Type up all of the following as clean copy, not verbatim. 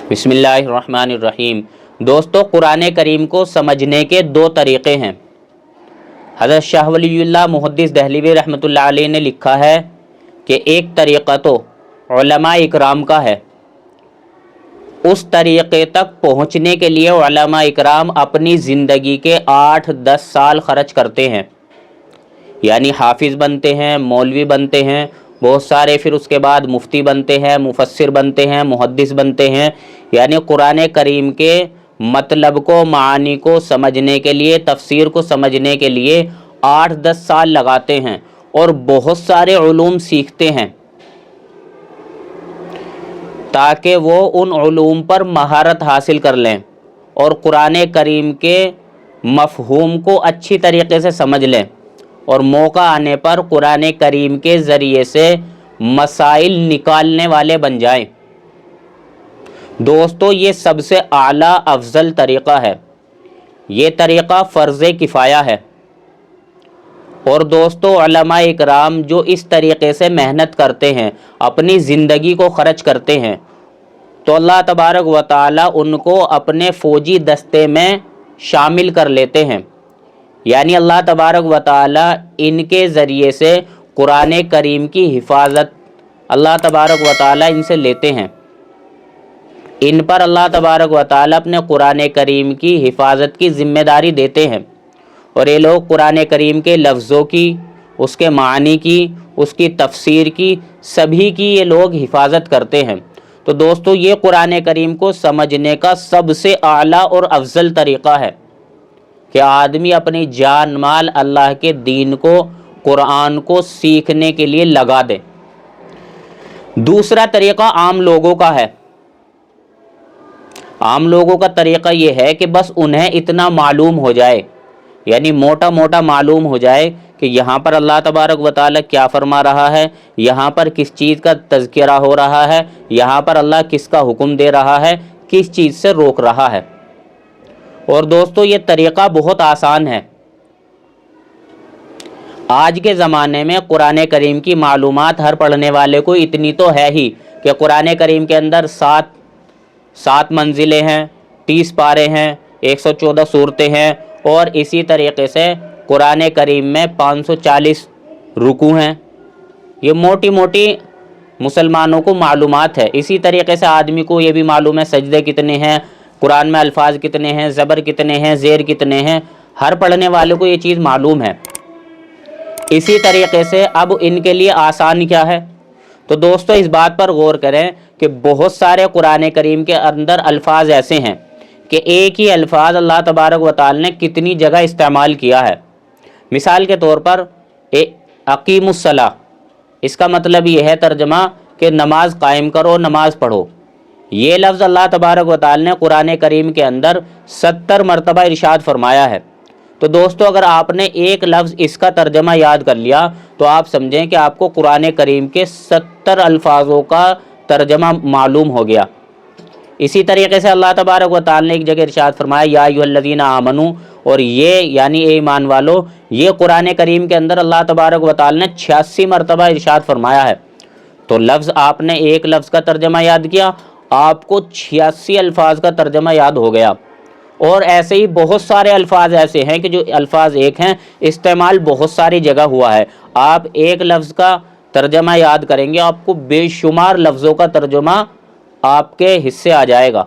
बिस्मिल्लाहिर्रहमानिर्रहीम। दोस्तों, कुरान करीम को समझने के दो तरीक़े हैं। हज़रत शाह वलीउल्लाह मुहद्दिस दहलवी रहमतुल्लाह अलैह ने लिखा है कि एक तरीक़ा तो उलमा इकराम का है, उस तरीक़े तक पहुँचने के लिए उलमा इकराम अपनी ज़िंदगी के 8-10 साल ख़र्च करते हैं, यानी हाफिज़ बनते हैं, मौलवी बनते हैं, बहुत सारे, फिर उसके बाद मुफ्ती बनते हैं, मुफस्सिर बनते हैं, मुहद्दिस बनते हैं। यानी कुरान करीम के मतलब को, मानी को समझने के लिए, तफसीर को समझने के लिए 8-10 साल लगाते हैं और बहुत सारे उलूम सीखते हैं ताकि वो उन उलूम पर महारत हासिल कर लें और कुरान करीम के मफ़हूम को अच्छी तरीक़े से समझ लें और मौका आने पर कुरान करीम के ज़रिए से मसाइल निकालने वाले बन जाएं। दोस्तों, ये सबसे आला अफजल तरीक़ा है, ये तरीक़ा फ़र्ज़ किफ़ाया है। और दोस्तों, उलमा इकराम जो इस तरीक़े से मेहनत करते हैं, अपनी ज़िंदगी को ख़र्च करते हैं, तो अल्लाह तबारक व तआला उनको अपने फ़ौजी दस्ते में शामिल कर लेते हैं। यानी अल्लाह तबारक व तआला इनके ज़रिए से कुरान करीम की हिफाजत अल्लाह तबारक व तआला इनसे लेते हैं। इन पर अल्लाह तबारक व तआला अपने कुरान करीम की हिफाजत की ज़िम्मेदारी देते हैं और ये लोग कुरान करीम के लफ्ज़ों की, उसके मानी की, उसकी तफसीर की, सभी की ये लोग हिफाजत करते हैं। तो दोस्तों, ये कुरान करीम को समझने का सबसे आला और अफजल तरीक़ा है कि आदमी अपनी जान माल अल्लाह के दीन को, कुरान को सीखने के लिए लगा दे। दूसरा तरीक़ा आम लोगों का है। आम लोगों का तरीक़ा ये है कि बस उन्हें इतना मालूम हो जाए, यानी मोटा मोटा मालूम हो जाए कि यहाँ पर अल्लाह तबारक व तआला क्या फरमा रहा है, यहाँ पर किस चीज़ का तज़किरा हो रहा है, यहाँ पर अल्लाह किसका हुक्म दे रहा है, किस चीज़ से रोक रहा है। और दोस्तों, ये तरीक़ा बहुत आसान है। आज के ज़माने में कुरान करीम की मालूमात हर पढ़ने वाले को इतनी तो है ही कि कुरान करीम के अंदर सात मंजिलें हैं, 30 पारे हैं, 114 सूरतें हैं और इसी तरीक़े से कुरान करीम में 540 रुकू हैं। ये मोटी मोटी मुसलमानों को मालूमात है। इसी तरीक़े से आदमी को ये भी मालूम है सजदे कितने हैं, कुरान में अल्फाज कितने हैं, ज़बर कितने हैं, ज़ेर कितने हैं, हर पढ़ने वाले को ये चीज़ मालूम है। इसी तरीक़े से अब इनके लिए आसान क्या है, तो दोस्तों इस बात पर गौर करें कि बहुत सारे कुरान करीम के अंदर अल्फाज ऐसे हैं कि एक ही अल्फाज अल्लाह तबारक व तआला ने कितनी जगह इस्तेमाल किया है। मिसाल के तौर पर अकीमुस्सलाह, इसका मतलब ये है तर्जमा कि नमाज कायम करो, नमाज पढ़ो। ये लफ्ज़ अल्लाह तबारक व तआला ने कुरान करीम के अंदर 70 मरतबा इरशाद फरमाया है। तो दोस्तों, अगर आपने एक लफ्ज़ इसका तर्जमा याद कर लिया तो आप समझें कि आपको कुरान करीम के 70 अल्फाजों का तर्जमा मालूम हो गया। इसी तरीके से अल्लाह तबारक व तआला ने एक जगह इरशाद फरमाया या अय्युहल्लज़ीना आमनू, और ये यानी ए ईमान वालो, ये कुरान करीम के अंदर अल्लाह तबारक व तआला ने 86 मरतबा इरशाद फरमाया है। तो लफ्ज़ आपने एक लफ्ज़ का तर्जमा याद किया, आपको 86 अल्फाज का तर्जमा याद हो गया। और ऐसे ही बहुत सारे अल्फाज ऐसे हैं कि जो अल्फाज एक हैं, इस्तेमाल बहुत सारी जगह हुआ है। आप एक लफ्ज़ का तर्जमा याद करेंगे, आपको बेशुमार लफ्ज़ों का तर्जमा आपके हिस्से आ जाएगा।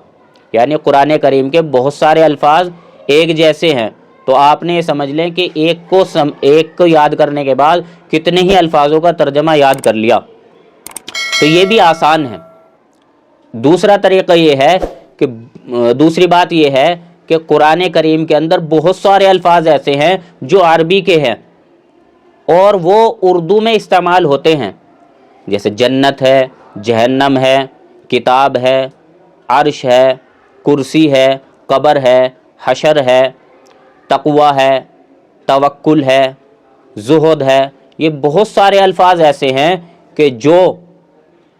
यानी कुरान करीम के बहुत सारे अल्फाज एक जैसे हैं, तो आपने ये समझ लें कि एक को याद करने के बाद कितने ही अल्फाजों का तर्जमा याद कर लिया। तो ये भी आसान है। दूसरा तरीक़ा ये है कि दूसरी बात ये है कि कुरान करीम के अंदर बहुत सारे अल्फाज ऐसे हैं जो अरबी के हैं और वो उर्दू में इस्तेमाल होते हैं, जैसे जन्नत है, जहन्नम है, किताब है, अर्श है, कुर्सी है, कब्र है, हशर है, तक़वा है, तवक्कुल है, ज़ुहद है। ये बहुत सारे अल्फाज ऐसे हैं कि जो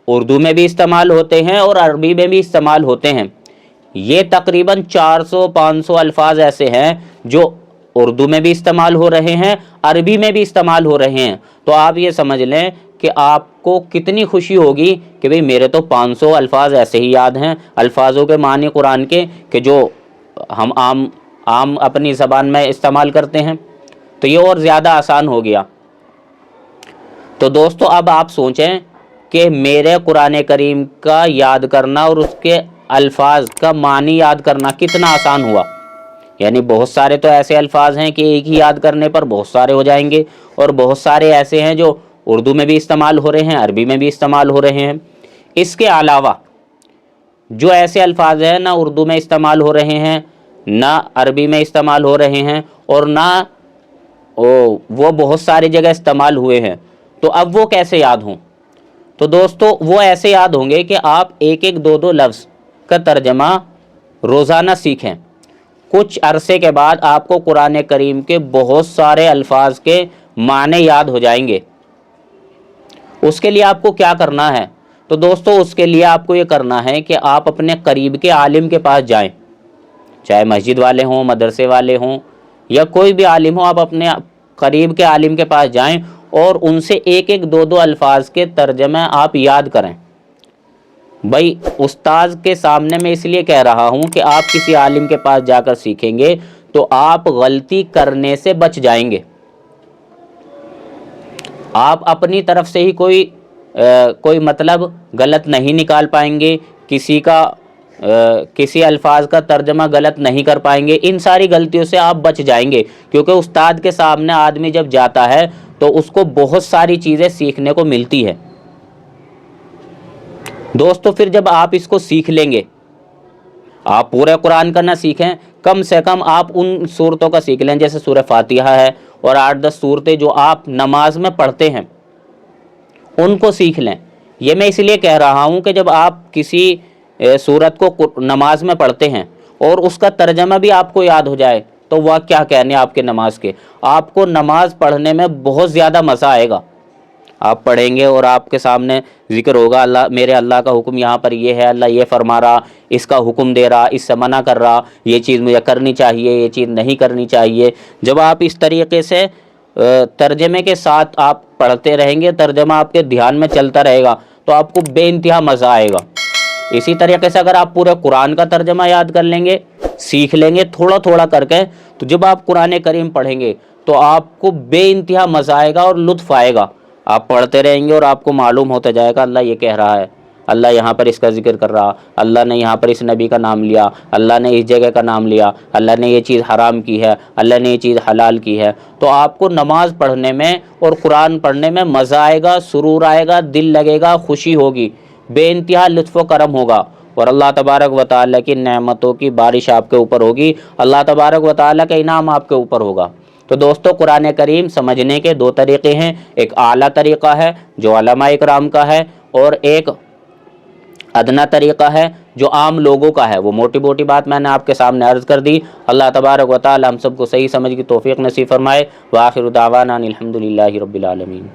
उर्दू में भी इस्तेमाल होते हैं और अरबी में भी इस्तेमाल होते हैं। ये तकरीबन 400-500 अल्फाज ऐसे हैं जो उर्दू में भी इस्तेमाल हो रहे हैं, अरबी में भी इस्तेमाल हो रहे हैं। तो आप ये समझ लें کہ آپ کو کتنی خوشی ہوگی کہ بھئی میرے تو 500 الفاظ ایسے ہی یاد ہیں، الفاظوں کے معنی قرآن کے کہ جو ہم عام اپنی زبان میں استعمال کرتے ہیں، تو یہ اور زیادہ آسان ہو گیا۔ تو دوستو اب آپ سوچیں کہ میرے قرآن کریم کا یاد کرنا اور اس کے الفاظ کا معنی یاد کرنا کتنا آسان ہوا۔ یعنی بہت سارے تو ایسے الفاظ ہیں کہ ایک ہی یاد کرنے پر بہت سارے ہو جائیں گے، اور بہت سارے ایسے ہیں جو اردو میں بھی استعمال ہو رہے ہیں، عربی میں بھی استعمال ہو رہے ہیں۔ اس کے علاوہ جو ایسے الفاظ ہیں نہ اردو میں استعمال ہو رہے ہیں، نہ عربی میں استعمال ہو رہے ہیں، اور نہ وہ بہت ساری جگہ استعمال ہوئے ہیں، تو اب وہ کیسے یاد ہوں؟ تو دوستو وہ ایسے یاد ہوں گے کہ آپ ایک ایک دو دو لفظ کا ترجمہ روزانہ سیکھیں۔ کچھ عرصے کے بعد آپ کو قرآن کریم کے بہت سارے الفاظ کے معنی یاد ہو جائیں گے۔ اس کے لیے آپ کو کیا کرنا ہے؟ تو دوستو اس کے لیے آپ کو یہ کرنا ہے کہ آپ اپنے قریب کے عالم کے پاس جائیں، چاہے مسجد والے ہوں، مدرسے والے ہوں، یا کوئی بھی عالم ہو، آپ اپنے قریب کے عالم کے پاس جائیں اور ان سے ایک ایک دو دو الفاظ کے ترجمے آپ یاد کریں۔ بھائی استاذ کے سامنے میں اس لیے کہہ رہا ہوں کہ آپ کسی عالم کے پاس جا کر سیکھیں گے تو آپ غلطی کرنے سے بچ جائیں گے۔ آپ اپنی طرف سے ہی کوئی مطلب غلط نہیں نکال پائیں گے، کسی الفاظ کا ترجمہ غلط نہیں کر پائیں گے، ان ساری غلطیوں سے آپ بچ جائیں گے، کیونکہ استاد کے سامنے آدمی جب جاتا ہے تو اس کو بہت ساری چیزیں سیکھنے کو ملتی ہے۔ دوستو پھر جب آپ اس کو سیکھ لیں گے، آپ پورے قرآن کا نہ سیکھیں، کم سے کم آپ ان صورتوں کا سیکھ لیں، جیسے سورہ فاتحہ ہے اور 8-10 صورتیں جو آپ نماز میں پڑھتے ہیں ان کو سیکھ لیں۔ یہ میں اس لیے کہہ رہا ہوں کہ جب آپ کسی سورت کو نماز میں پڑھتے ہیں اور اس کا ترجمہ بھی آپ کو یاد ہو جائے تو وہ کیا کہنے آپ کے نماز کے، آپ کو نماز پڑھنے میں بہت زیادہ مزہ آئے گا۔ آپ پڑھیں گے اور آپ کے سامنے ذکر ہوگا، اللہ کا حکم یہاں پر یہ ہے، اللہ یہ فرما رہا، اس کا حکم دے رہا، اس سے منع کر رہا، یہ چیز مجھے کرنی چاہیے، یہ چیز نہیں کرنی چاہیے۔ جب آپ اس طریقے سے ترجمے کے ساتھ آپ پڑھتے رہیں گے، ترجمہ آپ کے دھیان میں چلتا رہے گا تو آپ کو بے انتہا مزہ آئے گا۔ اسی طریقے سے اگر آپ پورے قرآن کا ترجمہ یاد کر لیں گے، سیکھ لیں گے تھوڑا تھوڑا کر کے، تو جب آپ قرآن کریم پڑھیں گے تو آپ کو بے انتہا مزہ آئے گا اور لطف آئے گا۔ آپ پڑھتے رہیں گے اور آپ کو معلوم ہوتا جائے گا اللہ یہ کہہ رہا ہے، اللہ یہاں پر اس کا ذکر کر رہا، اللہ نے یہاں پر اس نبی کا نام لیا، اللہ نے اس جگہ کا نام لیا، اللہ نے یہ چیز حرام کی ہے، اللہ نے یہ چیز حلال کی ہے۔ تو آپ کو نماز پڑھنے میں اور قرآن پڑھنے میں مزہ آئے گا، سرور آئے گا، دل لگے گا، خوشی ہوگی، بے انتہا لطف و کرم ہوگا، اور اللہ تبارک و تعالیٰ کی نعمتوں کی بارش آپ کے اوپر ہوگی، اللہ تبارک و تعالیٰ کا انعام آپ کے اوپر ہوگا۔ تو دوستو قرآن کریم سمجھنے کے 2 طریقے ہیں، ایک اعلیٰ طریقہ ہے جو علماء اکرام کا ہے، اور ایک ادنا طریقہ ہے جو عام لوگوں کا ہے۔ وہ موٹی موٹی بات میں نے آپ کے سامنے عرض کر دی۔ اللہ تبارک و تعالی ہم سب کو صحیح سمجھ کی توفیق نصیب فرمائے۔ وآخر دعوانا الحمدللہ رب العالمین۔